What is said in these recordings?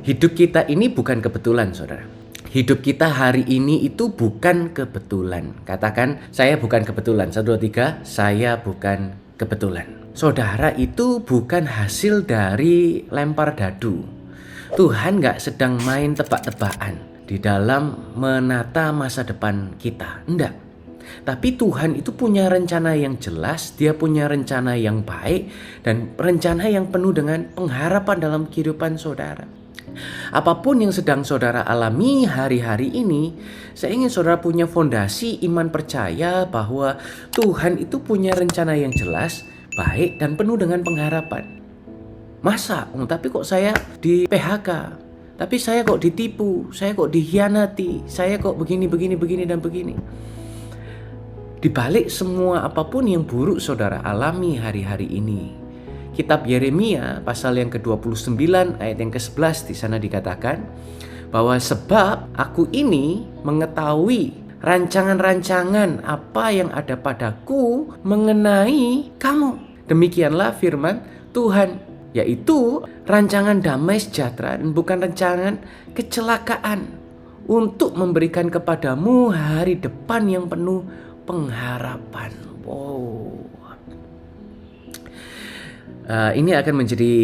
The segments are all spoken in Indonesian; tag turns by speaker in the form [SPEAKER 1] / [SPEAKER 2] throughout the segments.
[SPEAKER 1] Hidup kita ini bukan kebetulan, saudara. Hidup kita hari ini itu bukan kebetulan. Katakan, saya bukan kebetulan. 1, 2, 3, saya bukan kebetulan. Saudara itu bukan hasil dari lempar dadu. Tuhan gak sedang main tebak-tebakan di dalam menata masa depan kita. Enggak. Tapi Tuhan itu punya rencana yang jelas, Dia punya rencana yang baik, dan rencana yang penuh dengan pengharapan dalam kehidupan saudara. Apapun yang sedang saudara alami hari-hari ini, saya ingin saudara punya fondasi iman percaya bahwa Tuhan itu punya rencana yang jelas, baik, dan penuh dengan pengharapan. Masa? Tapi kok saya di PHK? Tapi saya kok ditipu? Saya kok dikhianati? Saya kok begini, dan begini? Di balik semua apapun yang buruk saudara alami hari-hari ini, Kitab Yeremia pasal yang ke-29 ayat yang ke-11 di sana dikatakan bahwa sebab aku ini mengetahui rancangan-rancangan apa yang ada padaku mengenai kamu. Demikianlah firman Tuhan, yaitu rancangan damai sejahtera dan bukan rancangan kecelakaan, untuk memberikan kepadamu hari depan yang penuh pengharapan. Wow. Ini akan menjadi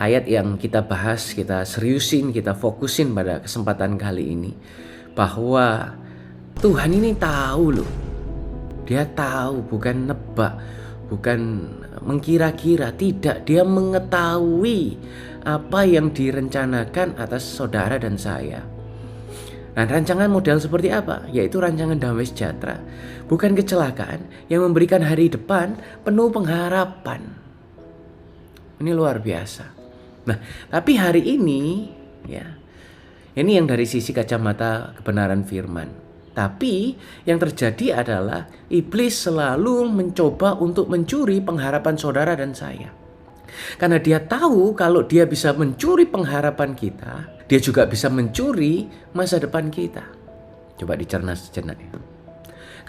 [SPEAKER 1] ayat yang kita bahas, kita seriusin, kita fokusin pada kesempatan kali ini. Bahwa Tuhan ini tahu loh. Dia tahu, bukan nebak, bukan mengkira-kira. Tidak, Dia mengetahui apa yang direncanakan atas saudara dan saya. Nah, rancangan model seperti apa? Yaitu rancangan damai sejahtera, bukan kecelakaan, yang memberikan hari depan penuh pengharapan. Ini luar biasa. Nah, tapi hari ini ya, ini yang dari sisi kacamata kebenaran firman. Tapi yang terjadi adalah iblis selalu mencoba untuk mencuri pengharapan saudara dan saya. Karena dia tahu kalau dia bisa mencuri pengharapan kita, dia juga bisa mencuri masa depan kita. Coba dicerna sejenak ya.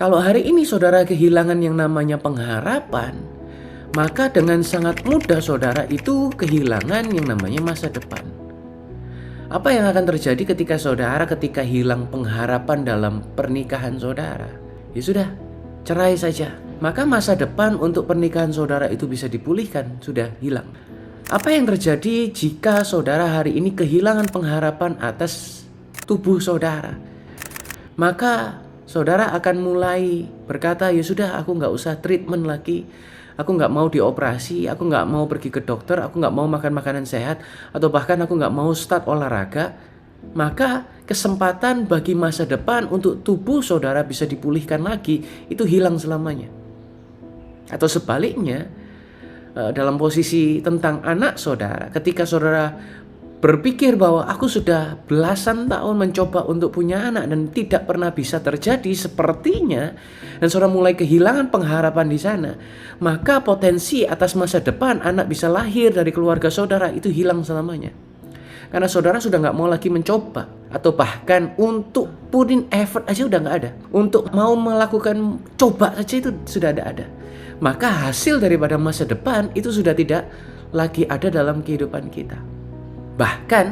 [SPEAKER 1] Kalau hari ini saudara kehilangan yang namanya pengharapan, maka dengan sangat mudah saudara itu kehilangan yang namanya masa depan. Apa yang akan terjadi ketika hilang pengharapan dalam pernikahan saudara? Ya sudah, cerai saja. Maka masa depan untuk pernikahan saudara itu bisa dipulihkan, sudah hilang. Apa yang terjadi jika saudara hari ini kehilangan pengharapan atas tubuh saudara? Maka saudara akan mulai berkata, ya sudah, aku gak usah treatment lagi. Aku gak mau dioperasi, aku gak mau pergi ke dokter, aku gak mau makan makanan sehat, atau bahkan aku gak mau start olahraga. Maka kesempatan bagi masa depan untuk tubuh saudara bisa dipulihkan lagi, itu hilang selamanya. Atau sebaliknya, dalam posisi tentang anak saudara, ketika saudara berpikir bahwa aku sudah belasan tahun mencoba untuk punya anak dan tidak pernah bisa terjadi sepertinya, dan saudara mulai kehilangan pengharapan di sana, maka potensi atas masa depan anak bisa lahir dari keluarga saudara itu hilang selamanya. Karena saudara sudah gak mau lagi mencoba, atau bahkan untuk put in effort aja udah gak ada. Untuk mau melakukan coba saja itu sudah ada. Maka hasil daripada masa depan itu sudah tidak lagi ada dalam kehidupan kita. Bahkan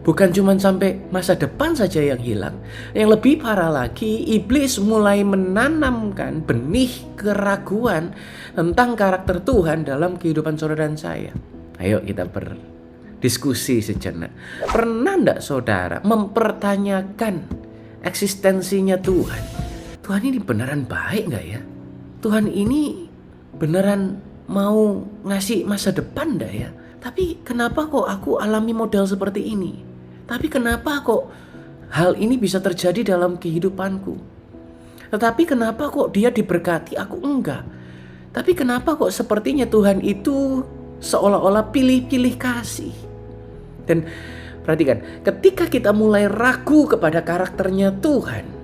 [SPEAKER 1] bukan cuma sampai masa depan saja yang hilang. Yang lebih parah lagi, iblis mulai menanamkan benih keraguan tentang karakter Tuhan dalam kehidupan saudara dan saya. Ayo kita berdiskusi sejenak. Pernah enggak saudara mempertanyakan eksistensinya Tuhan? Tuhan ini beneran baik enggak ya? Tuhan ini beneran mau ngasih masa depan enggak ya? Tapi kenapa kok aku alami model seperti ini? Tapi kenapa kok hal ini bisa terjadi dalam kehidupanku? Tetapi kenapa kok dia diberkati, aku enggak? Tapi kenapa kok sepertinya Tuhan itu seolah-olah pilih-pilih kasih? Dan perhatikan, ketika kita mulai ragu kepada karakternya Tuhan,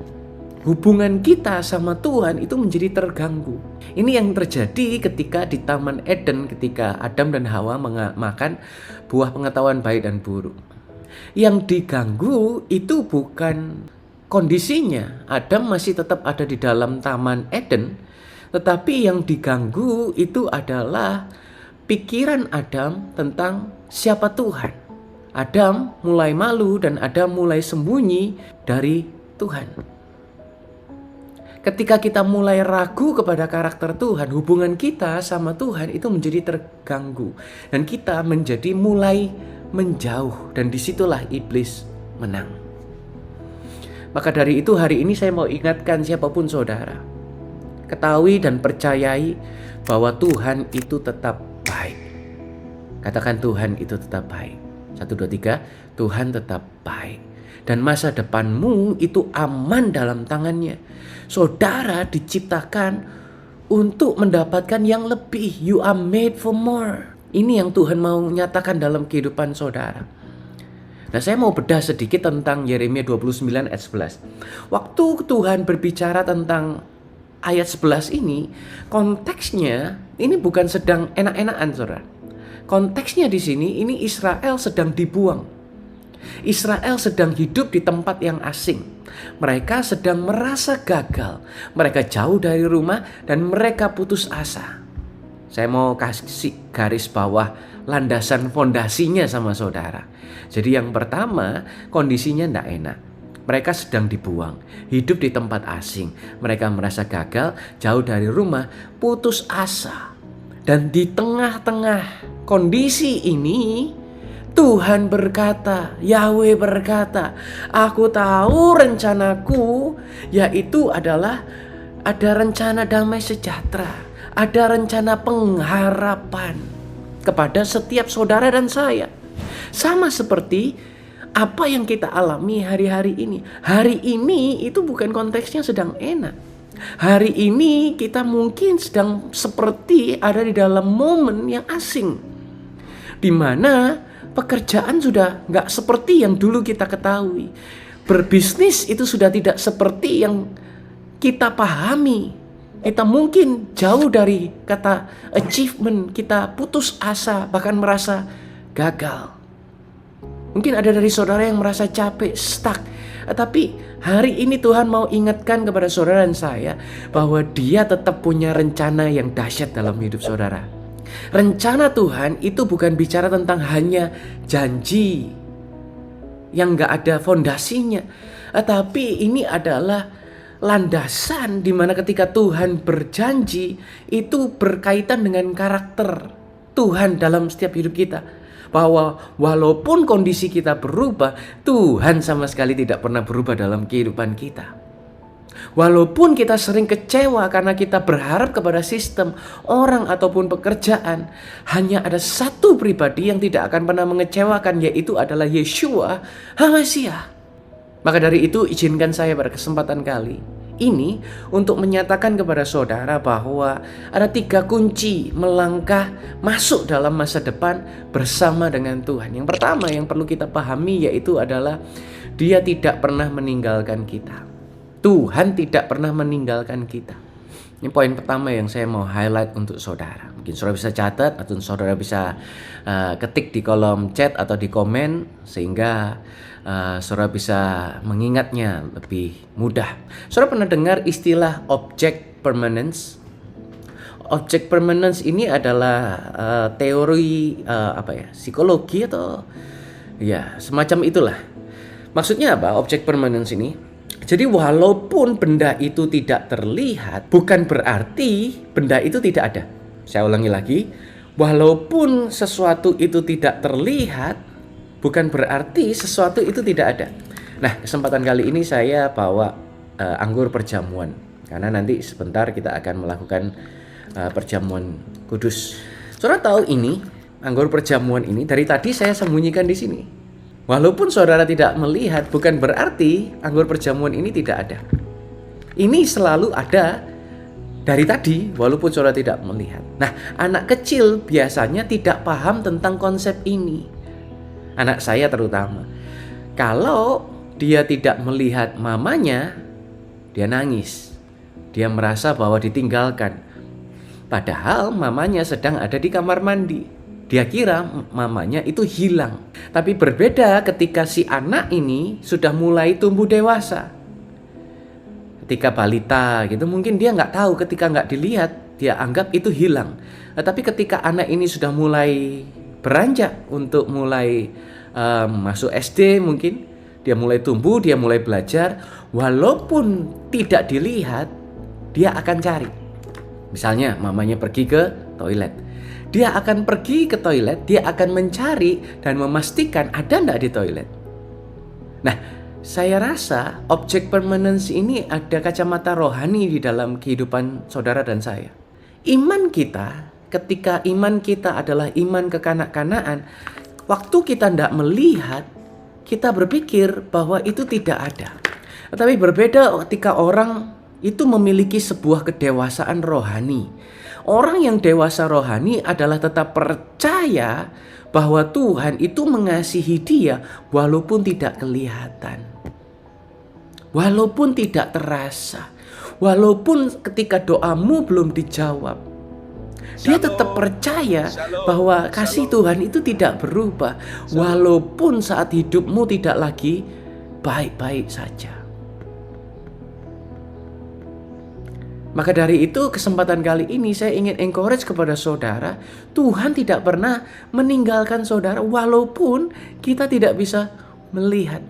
[SPEAKER 1] hubungan kita sama Tuhan itu menjadi terganggu. Ini yang terjadi ketika di Taman Eden, ketika Adam dan Hawa makan buah pengetahuan baik dan buruk. Yang diganggu itu bukan kondisinya, Adam masih tetap ada di dalam Taman Eden, tetapi yang diganggu itu adalah pikiran Adam tentang siapa Tuhan. Adam mulai malu dan Adam mulai sembunyi dari Tuhan. Ketika kita mulai ragu kepada karakter Tuhan, hubungan kita sama Tuhan itu menjadi terganggu. Dan kita menjadi mulai menjauh. Dan disitulah iblis menang. Maka dari itu hari ini saya mau ingatkan siapapun saudara. Ketahui dan percayai bahwa Tuhan itu tetap baik. Katakan Tuhan itu tetap baik. 1, 2, 3, Tuhan tetap baik. Dan masa depanmu itu aman dalam tangannya. Saudara diciptakan untuk mendapatkan yang lebih. You are made for more. Ini yang Tuhan mau nyatakan dalam kehidupan saudara. Nah, saya mau bedah sedikit tentang Yeremia 29 ayat 11. Waktu Tuhan berbicara tentang ayat 11 ini, konteksnya ini bukan sedang enak-enakan, saudara. Konteksnya di sini ini Israel sedang dibuang. Israel sedang hidup di tempat yang asing. Mereka sedang merasa gagal. Mereka jauh dari rumah dan mereka putus asa. Saya mau kasih garis bawah landasan fondasinya sama saudara. Jadi yang pertama, kondisinya tidak enak. Mereka sedang dibuang, hidup di tempat asing. Mereka merasa gagal, jauh dari rumah, putus asa. Dan di tengah-tengah kondisi ini, Tuhan berkata, Yahweh berkata, aku tahu rencanaku, yaitu adalah ada rencana damai sejahtera, ada rencana pengharapan kepada setiap saudara dan saya. Sama seperti apa yang kita alami hari-hari ini. Hari ini itu bukan konteksnya sedang enak. Hari ini kita mungkin sedang seperti ada di dalam momen yang asing, di mana pekerjaan sudah nggak seperti yang dulu kita ketahui. Berbisnis itu sudah tidak seperti yang kita pahami. Kita mungkin jauh dari kata achievement, kita putus asa, bahkan merasa gagal. Mungkin ada dari saudara yang merasa capek, stuck. Tapi hari ini Tuhan mau ingatkan kepada saudara dan saya bahwa Dia tetap punya rencana yang dahsyat dalam hidup saudara. Rencana Tuhan itu bukan bicara tentang hanya janji yang gak ada fondasinya, tapi ini adalah landasan di mana ketika Tuhan berjanji itu berkaitan dengan karakter Tuhan dalam setiap hidup kita. Bahwa walaupun kondisi kita berubah, Tuhan sama sekali tidak pernah berubah dalam kehidupan kita. Walaupun kita sering kecewa karena kita berharap kepada sistem, orang ataupun pekerjaan, hanya ada satu pribadi yang tidak akan pernah mengecewakan, yaitu adalah Yeshua HaMasiah. Maka dari itu izinkan saya pada kesempatan kali ini untuk menyatakan kepada saudara bahwa ada 3 kunci melangkah masuk dalam masa depan bersama dengan Tuhan. Yang pertama yang perlu kita pahami yaitu adalah Dia tidak pernah meninggalkan kita. Tuhan tidak pernah meninggalkan kita. Ini poin pertama yang saya mau highlight untuk saudara. Mungkin saudara bisa catat atau saudara bisa ketik di kolom chat atau di komen sehingga saudara bisa mengingatnya lebih mudah. Saudara pernah dengar istilah object permanence? Object permanence ini adalah teori psikologi atau ya semacam itulah. Maksudnya apa object permanence ini? Jadi walaupun benda itu tidak terlihat, bukan berarti benda itu tidak ada. Saya ulangi lagi, walaupun sesuatu itu tidak terlihat, bukan berarti sesuatu itu tidak ada. Nah, kesempatan kali ini saya bawa anggur perjamuan. Karena nanti sebentar kita akan melakukan perjamuan kudus. Saudara tahu ini, anggur perjamuan ini dari tadi saya sembunyikan di sini. Walaupun saudara tidak melihat, bukan berarti anggur perjamuan ini tidak ada. Ini selalu ada dari tadi, walaupun saudara tidak melihat. Nah, anak kecil biasanya tidak paham tentang konsep ini. Anak saya terutama. Kalau dia tidak melihat mamanya, dia nangis. Dia merasa bahwa ditinggalkan. Padahal mamanya sedang ada di kamar mandi. Dia kira mamanya itu hilang. Tapi berbeda ketika si anak ini sudah mulai tumbuh dewasa. Ketika balita gitu mungkin dia nggak tahu, ketika nggak dilihat dia anggap itu hilang. Tapi ketika anak ini sudah mulai beranjak untuk mulai masuk SD mungkin, dia mulai tumbuh, dia mulai belajar, walaupun tidak dilihat, dia akan cari. Misalnya mamanya pergi ke toilet, dia akan pergi ke toilet, dia akan mencari dan memastikan ada enggak di toilet. Nah, saya rasa object permanence ini ada kacamata rohani di dalam kehidupan saudara dan saya. Iman kita, ketika iman kita adalah iman kekanak-kanaan, waktu kita tidak melihat, kita berpikir bahwa itu tidak ada. Tetapi berbeda ketika orang itu memiliki sebuah kedewasaan rohani. Orang yang dewasa rohani adalah tetap percaya bahwa Tuhan itu mengasihi dia walaupun tidak kelihatan, walaupun tidak terasa, walaupun ketika doamu belum dijawab. Dia tetap percaya bahwa kasih Tuhan itu tidak berubah, walaupun saat hidupmu tidak lagi baik-baik saja. Maka dari itu kesempatan kali ini saya ingin encourage kepada saudara, Tuhan tidak pernah meninggalkan saudara walaupun kita tidak bisa melihat.